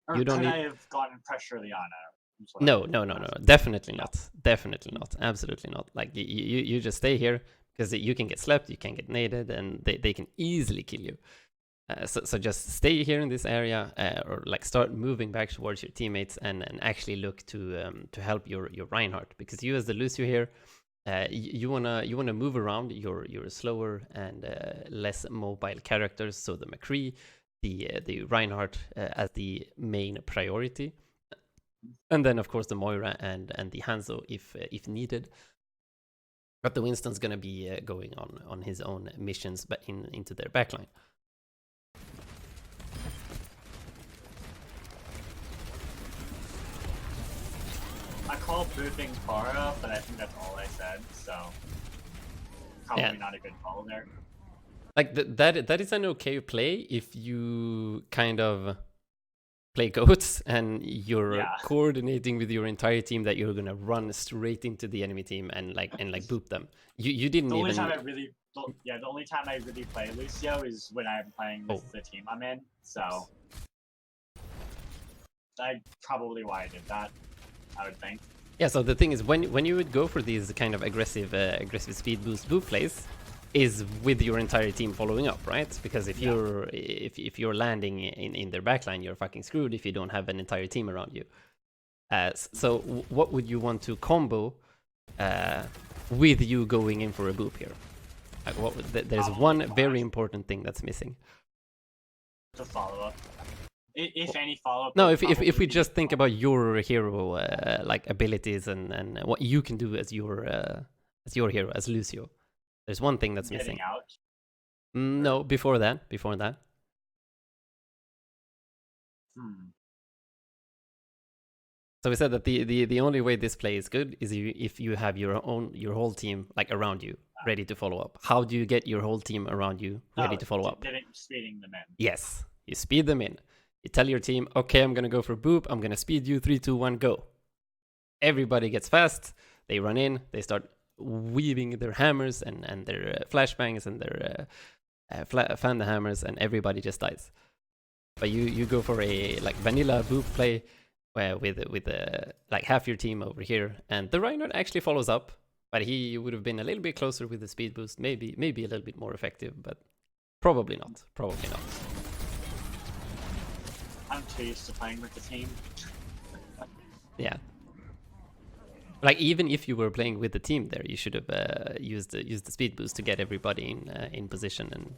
Or you don't could I have gotten pressure the Ana? No. Definitely not. Definitely not. Absolutely not. Like you just stay here, because you can get slept, you can get naded, and they can easily kill you. So just stay here in this area, or like start moving back towards your teammates, and actually look to help your Reinhardt, because you as the Lucio here, you wanna move around your slower and less mobile characters. So the McCree, the Reinhardt as the main priority, and then of course the Moira and the Hanzo if needed. But the Winston's gonna be going on his own missions, but into their backline. I call booping Pharah, but I think that's all I said, so probably not a good call there. Like that is an okay play if you kind of play goats and you're coordinating with your entire team that you're gonna run straight into the enemy team and like boop them. You didn't even. The only time I really the only time I really play Lucio is when I'm playing with the team I'm in. So that's probably why I did that. I would think. Yeah. So the thing is, when you would go for these kind of aggressive speed boost boop plays, is with your entire team following up, right? Because if you're if you're landing in their backline, you're fucking screwed if you don't have an entire team around you. So what would you want to combo with you going in for a boop here? Like there's one very important thing that's missing. The follow-up. If any follow-up. No, if we just think about your hero like abilities and what you can do as your hero, as Lucio, there's one thing that's missing. Out. No, before that. So we said that the only way this play is good is if you have your whole team like around you, ready to follow up. How do you get your whole team around you ready to follow up? Speeding them in. Yes, you speed them in. You tell your team, okay, I'm gonna go for boop. I'm gonna speed you. 3, 2, 1, go. Everybody gets fast. They run in. They start weaving their hammers and their flashbangs and their fan the hammers, and everybody just dies. But you go for a like vanilla boop play. With like half your team over here, and the Reinhardt actually follows up, but he would have been a little bit closer with the speed boost, maybe a little bit more effective, but probably not. I'm too used to playing with the team. Yeah. Like even if you were playing with the team there, you should have used the speed boost to get everybody in position and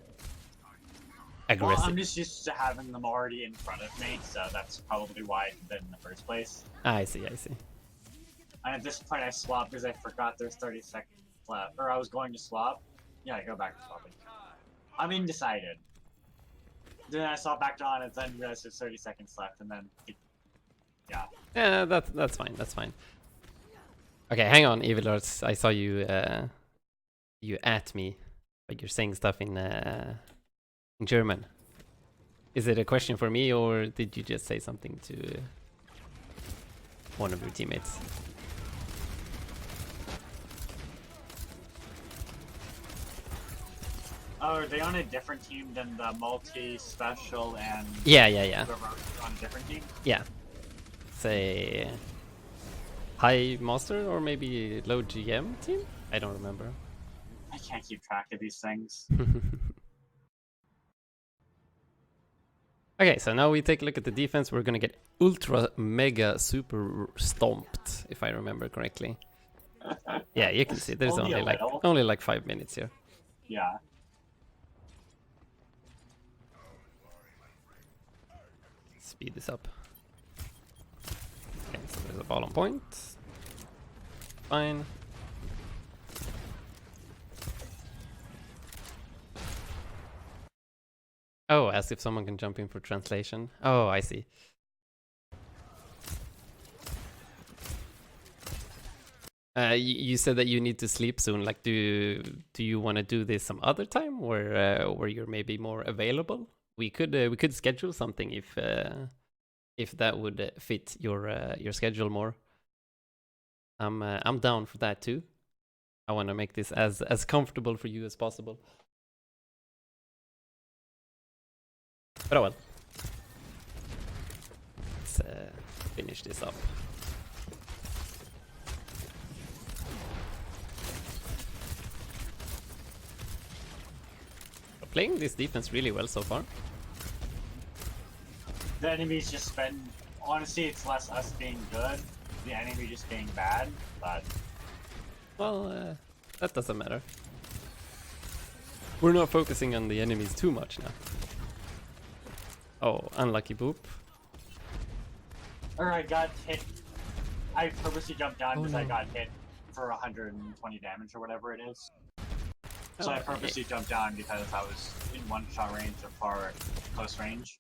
aggressive. Well, I'm just used to having them already in front of me, so that's probably why I did it in the first place. I see. And at this point, I swapped because I forgot there's 30 seconds left. Or I was going to swap. Yeah, I go back to swapping. I'm undecided. Then I saw back on and then realized there's 30 seconds left, and then... Yeah. Yeah, that's fine. Okay, hang on, Evil Arts. I saw you you at me, but you're saying stuff in German. Is it a question for me, or did you just say something to one of your teammates? Oh, are they on a different team than the multi-special and... Yeah. On a different team? Yeah. Say... High Master, or maybe low GM team? I don't remember. I can't keep track of these things. Okay, so now we take a look at the defense. We're gonna get ultra mega super stomped, if I remember correctly. Yeah, you can see there's only like 5 minutes here. Yeah. Speed this up. Okay, so there's a ball on point. Fine. Oh, as if someone can jump in for translation. Oh, I see. You said that you need to sleep soon. Like, do you want to do this some other time, where you're maybe more available? We could schedule something if that would fit your schedule more. I'm down for that too. I want to make this as comfortable for you as possible. But oh well. Let's finish this up. We're playing this defense really well so far. The enemies just spend... Honestly, it's less us being good, the enemy just being bad, but... Well, that doesn't matter. We're not focusing on the enemies too much now. Oh, unlucky boop. Or I got hit. I purposely jumped down because I got hit for 120 damage or whatever it is. So I purposely jumped down because I was in one-shot range or far close range.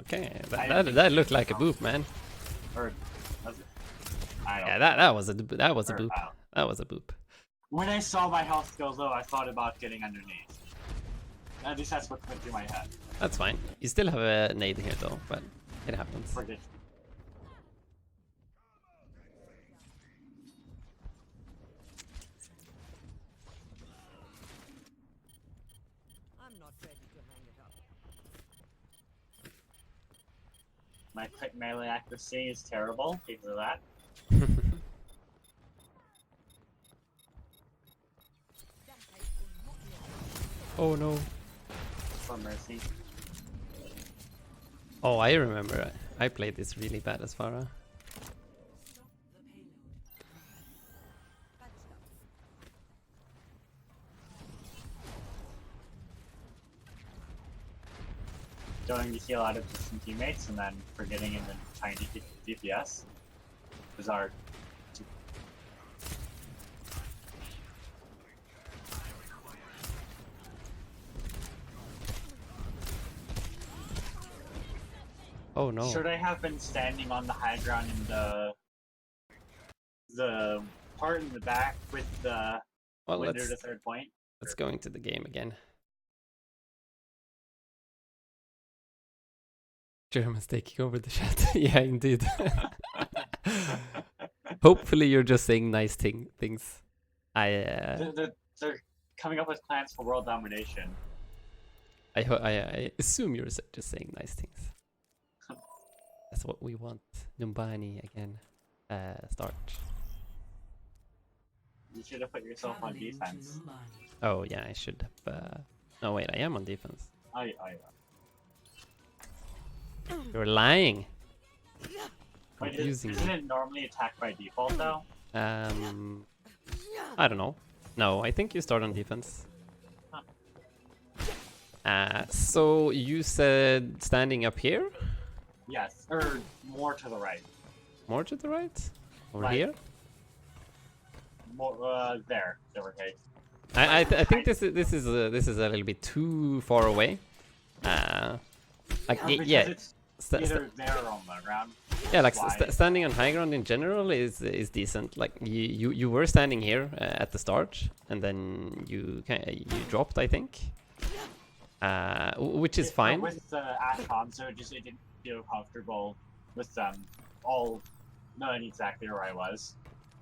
Okay, that looked like a boop, man. Or was it? I don't know. That was a boop. That was a boop. When I saw my health go low, I thought about getting underneath. At least that's what went through my head. That's fine. You still have a nade here though, but it happens. Forget. My quick melee accuracy is terrible because of that. Oh no. For mercy. Oh, I remember. I played this really bad as Farah. Going to heal out of distant teammates and then forgetting in the tiny DPS. Bizarre. Oh no. Should I have been standing on the high ground in the part in the back with the Well, window to third point? let's go into the game again. German's taking over the chat. Yeah, indeed. Hopefully you're just saying nice things. They're coming up with plans for world domination. I assume you're just saying nice things. That's what we want. Numbani again. Start. You should have put yourself on defense. Oh yeah, I should have. No wait, I am on defense. I You're lying. Wait, Confusing isn't me. it normally attacked by default though? I don't know. No, I think you start on defense. So you said standing up here? Yes, or more to the right. More to the right? Over Right. here? More there. There we go. I think this is a little bit too far away. Like Because yeah, it's sta- sta- either there or on the ground. yeah, like Why? standing on high ground in general is decent. Like you were standing here at the start, and then you dropped, I think. Which is fine. With the Ash Hanzo, it didn't feel comfortable with them all knowing exactly where I was.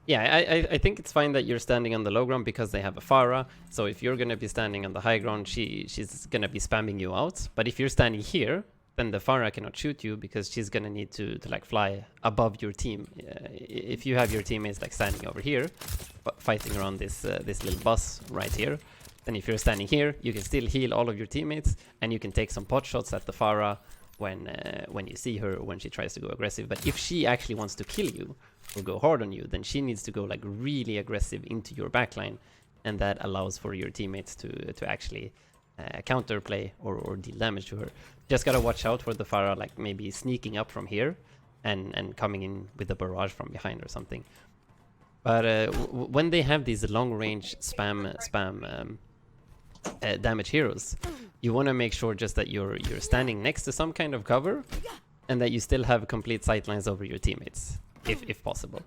Yeah, I think it's fine that you're standing on the low ground because they have a Pharah. So if you're gonna be standing on the high ground, she's gonna be spamming you out. But if you're standing here, then the Pharah cannot shoot you because she's gonna need to like fly above your team. If you have your teammates like standing over here, fighting around this little bus right here, then if you're standing here, you can still heal all of your teammates and you can take some pot shots at the Pharah when you see her or when she tries to go aggressive. But if she actually wants to kill you or go hard on you, then she needs to go like really aggressive into your backline, and that allows for your teammates to actually counterplay or deal damage to her. Just gotta watch out for the Pharah like maybe sneaking up from here and coming in with a barrage from behind or something. But when they have these long range spam damage heroes, you want to make sure just that you're standing next to some kind of cover and that you still have complete sightlines over your teammates if possible.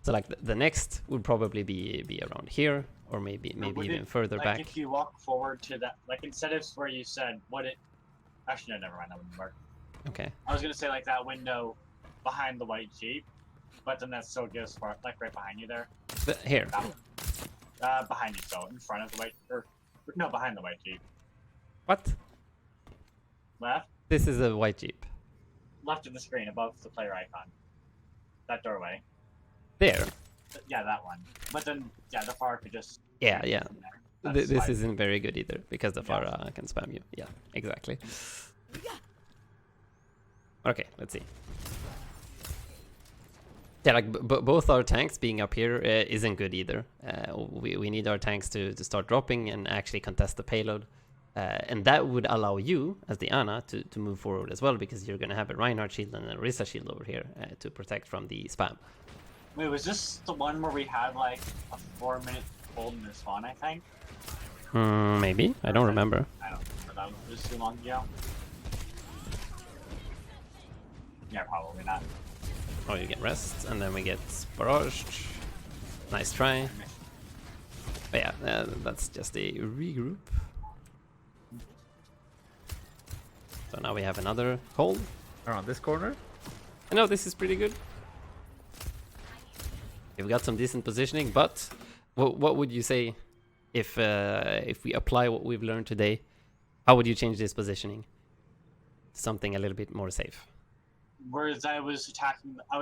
So like the next would probably be around here or maybe even further like back. If you walk forward to that, like instead of where you said what it, actually no, never mind, that wouldn't work. Okay. I was gonna say like that window behind the white Jeep, but then that still gives far, like right behind you there. Here. That one. Behind you, so in front of the white, or no, behind the white Jeep. What? Left, This is a white Jeep. left of the screen above the player icon. That doorway. There. Yeah, that one. But then, yeah, the far could just. Yeah. from there. That's This why- isn't very good either because the Yeah. Pharah can spam you. Yeah, exactly. Okay, let's see. Yeah, like both our tanks being up here isn't good either. We need our tanks to start dropping and actually contest the payload. And that would allow you, as the Ana, to move forward as well, because you're going to have a Reinhardt shield and a Risa shield over here to protect from the spam. Wait, was this the one where we had like a 4-minute hold in their spawn, I think? Maybe. I don't remember. I don't remember that. It was too long ago. Yeah, probably not. Oh, you get rest, and then we get barraged. Nice try. But yeah, that's just a regroup. So now we have another hold. Around this corner? I know this is pretty good. We've got some decent positioning, but what would you say if we apply what we've learned today? How would you change this positioning? Something a little bit more safe. Whereas I would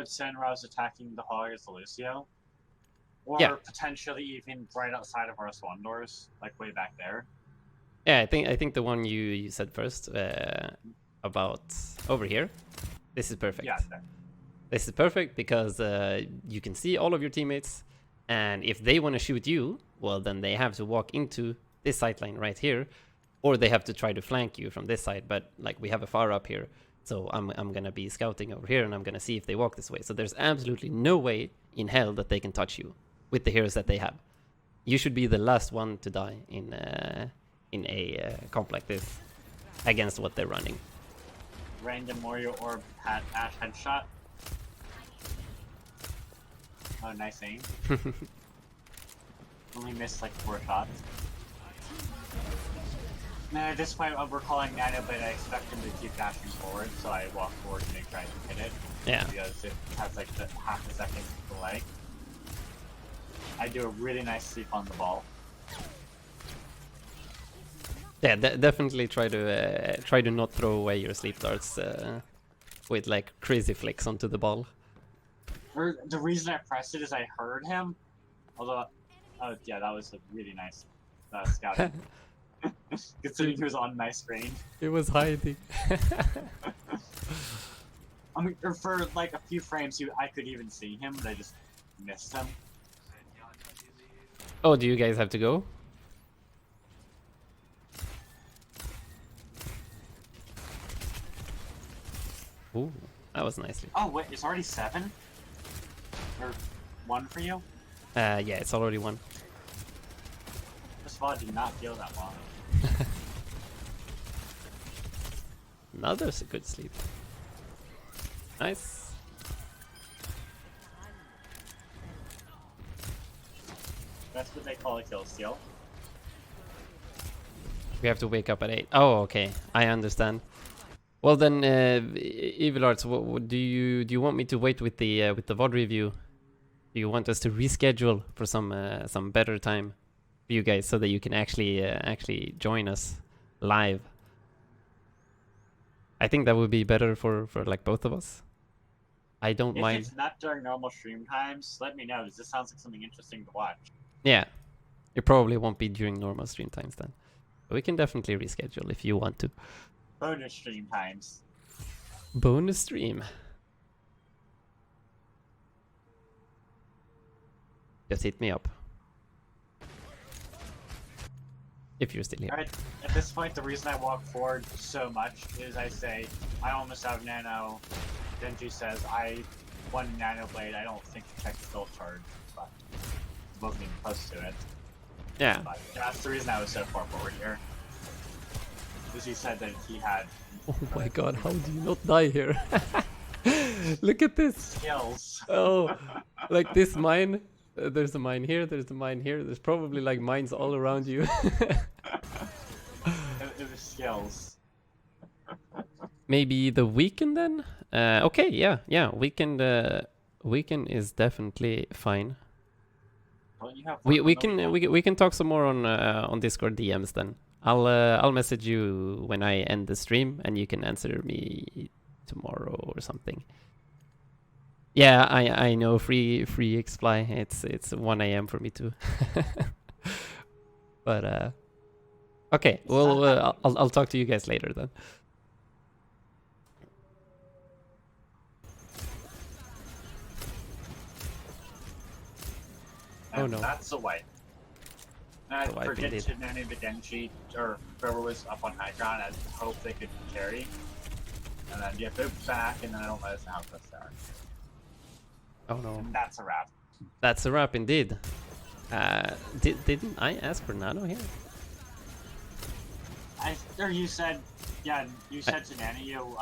send where I was attacking the hog as the Lucio. Or Yeah. potentially even right outside of our spawn doors, like way back there. Yeah, I think the one you said first about over here. This is perfect. Yeah, there. This is perfect because you can see all of your teammates, and if they want to shoot you, well, then they have to walk into this sight line right here, or they have to try to flank you from this side. But like we have a far up here, so I'm gonna be scouting over here, and I'm gonna see if they walk this way. So there's absolutely no way in hell that they can touch you with the heroes that they have. You should be the last one to die in a comp like this against what they're running. Random Warrior Orb had Ash headshot. Oh, nice aim. Only missed like 4 shots. Now at this point, we're calling Nano, but I expect him to keep dashing forward, so I walk forward to make sure I can hit it. Yeah. Because it has like the half a second delay. I do a really nice sleep on the ball. Yeah, definitely try to not throw away your sleep darts with like crazy flicks onto the ball. The reason I pressed it is I heard him. Although, oh yeah, that was a really nice scouting. Considering he was on my screen. It was hiding. I mean, for like a few frames, I could even see him, but I just missed him. Oh, do you guys have to go? Ooh, that was nicely. Oh wait, it's already 7? Or 1 for you? Yeah, it's already 1. First of all, I did not feel that long. Now there's a good sleep. Nice. That's what they call a kill steal. We have to wake up at 8. Oh, okay. I understand. Well then, Evil Arts, what do you want me to wait with the VOD review? Do you want us to reschedule for some better time for you guys so that you can actually join us live? I think that would be better for like both of us. I don't mind. If it's not during normal stream times, let me know, because this sounds like something interesting to watch. Yeah, it probably won't be during normal stream times then. But we can definitely reschedule if you want to. Bonus stream times. Bonus stream. Just hit me up. If you're still here. Alright, at this point, the reason I walk forward so much is I say, I almost have Nano. Genji says, I won Nano Blade. I don't think the tech is still charged, but it's both being close to it. Yeah. But that's the reason I was so far forward here. Because he said that he had... Oh my god, how do you not die here? Look at this. skills. Oh, like this mine. There's a mine here, there's a mine here. There's probably like mines all around you. It was skills. Maybe the weekend then? Okay, yeah. Weekend is definitely fine. Don't you have We work on the can weekend? we can talk some more on Discord DMs then. I'll message you when I end the stream and you can answer me tomorrow or something. Yeah, I know free Xfly. It's 1 a.m. for me too. But okay, well I'll talk to you guys later then. And Oh, no. that's a wipe. And I The wipe forget indeed. to name the Genji, or whoever was up on high ground, I hope they could carry. And then you boop back, and then I don't let us know how close they are. Oh no. And that's a wrap. That's a wrap indeed. Didn't I ask for Nano here? Or you said, yeah, you said to Nanu,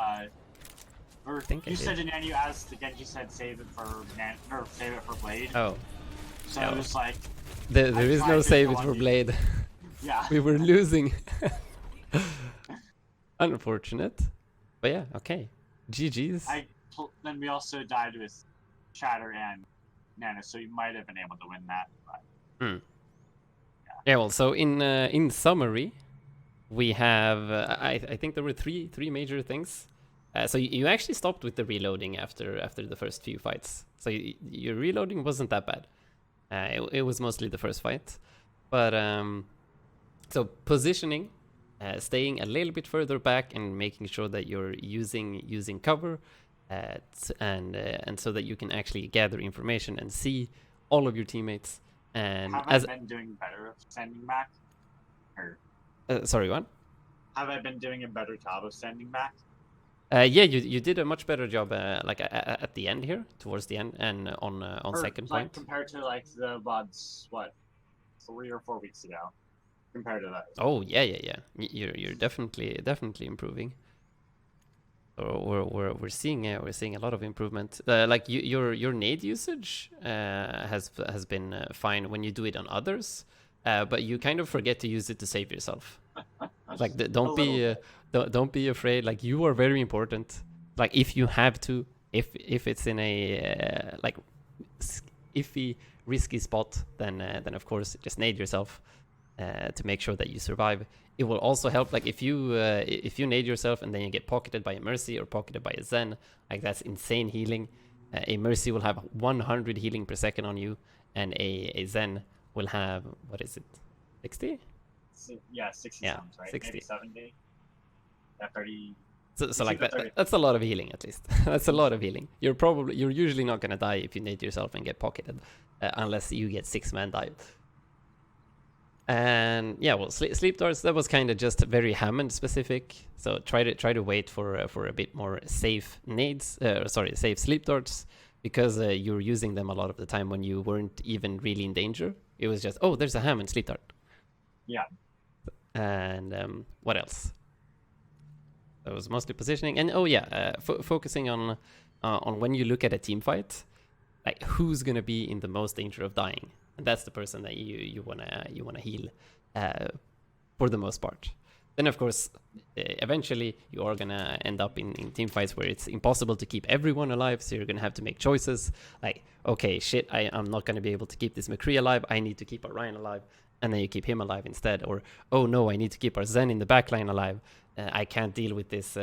or think I you said did. to Nanu as the Genji said save it for or save it for Blade. Oh, So yeah. it was like, there I is tried no to save go it on for you. Blade. yeah. We were losing. Unfortunate. But yeah, okay. GG's. Then we also died with Shatter and Nana, so you might have been able to win that. But Yeah, well, so in summary, we have I think there were three major things. So you actually stopped with the reloading after the first few fights. So your reloading wasn't that bad. It was mostly the first fight, but so positioning, staying a little bit further back and making sure that you're using cover, and so that you can actually gather information and see all of your teammates. And Have I been doing better of standing back? Or sorry, what? have I been doing a better job of standing back? Yeah, you did a much better job, like at the end here, towards the end, and on Or, second like, point. compared to like the VODs, what, 3 or 4 weeks ago, compared to those. Oh yeah. You're definitely improving. We're seeing a lot of improvement. Like your nade usage has been fine when you do it on others, but you kind of forget to use it to save yourself. Like don't be don't be afraid. Like you are very important. Like if you have to, if it's in a like iffy risky spot, then of course just nade yourself to make sure that you survive. It will also help, like if you nade yourself and then you get pocketed by a Mercy or pocketed by a Zen, like that's insane healing. A Mercy will have 100 healing per second on you, and a Zen will have, what is it, 60? Yeah, 60 Yeah, sounds right. 60. Maybe 70. Yeah, 30. So like that's a lot of healing at least. That's a lot of healing. You're usually not gonna die if you nade yourself and get pocketed, unless you get 6-man dive. And yeah, well, sleep darts, that was kind of just very Hammond specific. So try to wait for a bit more safe nades, safe sleep darts, because you're using them a lot of the time when you weren't even really in danger. It was just, oh, there's a Hammond sleep dart. Yeah. And what else? It was mostly positioning, and oh yeah, focusing on when you look at a team fight, like who's gonna be in the most danger of dying. And that's the person that you wanna heal, for the most part. Then of course, eventually you are gonna end up in team fights where it's impossible to keep everyone alive. So you're gonna have to make choices. Like, okay, shit, I'm not gonna be able to keep this McCree alive. I need to keep Orion alive, and then you keep him alive instead. Or oh no, I need to keep our Zen in the backline alive. I can't deal with this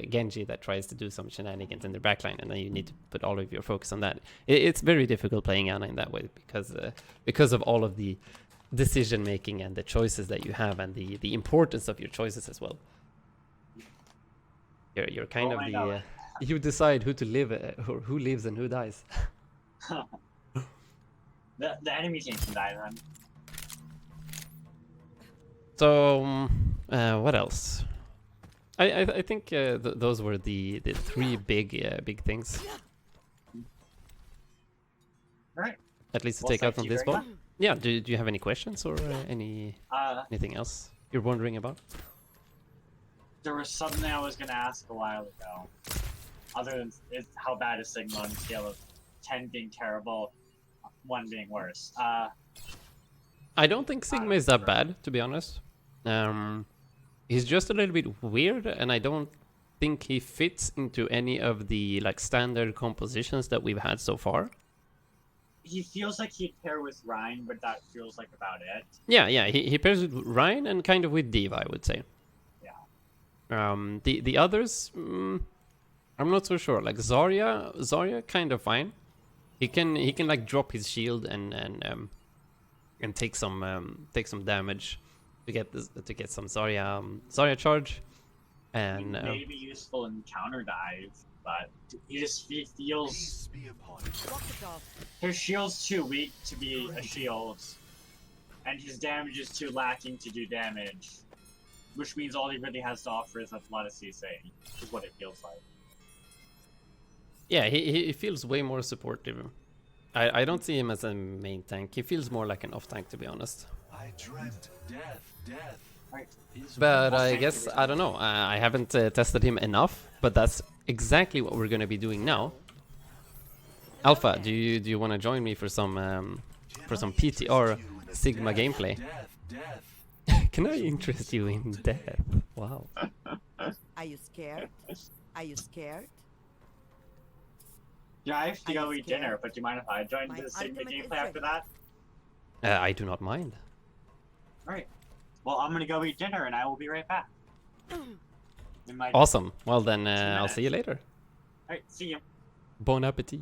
Genji that tries to do some shenanigans in the backline, and then you need to put all of your focus on that. It's very difficult playing Ana in that way because of all of the decision making and the choices that you have, and the importance of your choices as well. You're kind of the you decide who to live or who lives and who dies. The enemy team can die then. So what else? I think those were the three big things. Right. At least to take out from this ball. Yeah. Do you have any questions or anything else you're wondering about? There was something I was gonna ask a while ago. Other than how bad is Sigma on a scale of 10 being terrible, 1 being worse. I don't think Sigma is that bad, to be honest. He's just a little bit weird, and I don't think he fits into any of the like standard compositions that we've had so far. He feels like he'd pair with Ryan, but that feels like about it. Yeah, he pairs with Ryan and kind of with Diva, I would say. Yeah. The others, I'm not so sure. Like Zarya kind of fine. He can like drop his shield and take some damage to get some Zarya charge, and he may be useful in counter dive, but he feels his shield's too weak to be a shield, and his damage is too lacking to do damage, which means all he really has to offer is a lot of CC, is what it feels like. Yeah, he feels way more supportive. I don't see him as a main tank. He feels more like an off tank, to be honest. I dreamt death. Right. But I guess, I don't know. I haven't tested him enough, but that's exactly what we're going to be doing now. Alpha, do you want to join me for some PTR Sigma gameplay? Can I interest you in death? Wow. Are you scared? Are you scared? Yeah, I have to go eat dinner, but do you mind if I join the Sigma gameplay after that? I do not mind. Alright. Well, I'm gonna go eat dinner and I will be right back. in my Awesome. Well then, I'll minutes. see you later. Alright, see you. Bon appetit.